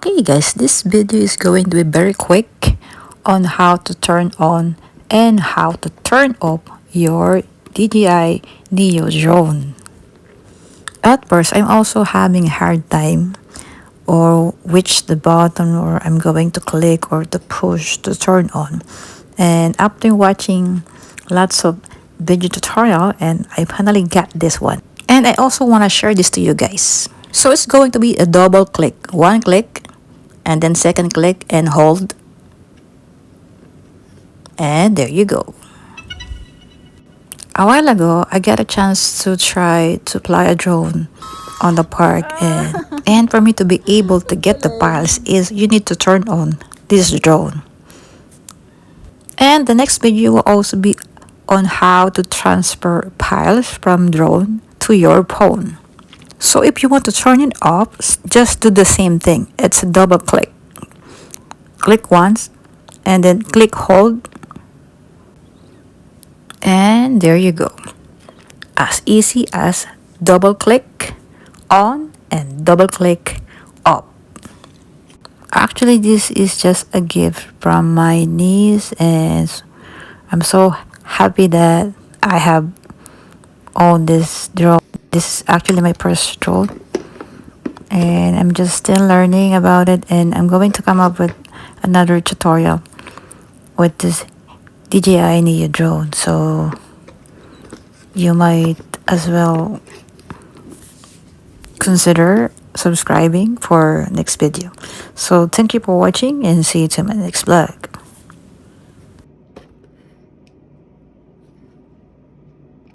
Okay guys, this video is going to be very quick on how to turn on and how to turn off your DJI NEO drone. At first, I'm also having a hard time or which the button or I'm going to click or to push to turn on. And after watching lots of video tutorial, and I finally got this one. And I also want to share this to you guys. So it's going to be a double click. One click and then second click and hold. And there you go. A while ago, I got a chance to try to fly a drone on the park, and for me to be able to get the piles is you need to turn on this drone. And the next video will also be on how to transfer piles from drone to your phone. So if you want to turn it off, just do the same thing. It's a double click. Click once and then click hold. And there you go. As easy as double click on and double click off. Actually, this is just a gift from my niece, and I'm so happy that I have owned this drone. This is actually my first drone, and I'm just still learning about it, and I'm going to come up with another tutorial with this DJI NEO drone, so you might as well consider subscribing for next video. So thank you for watching and see you to my next vlog.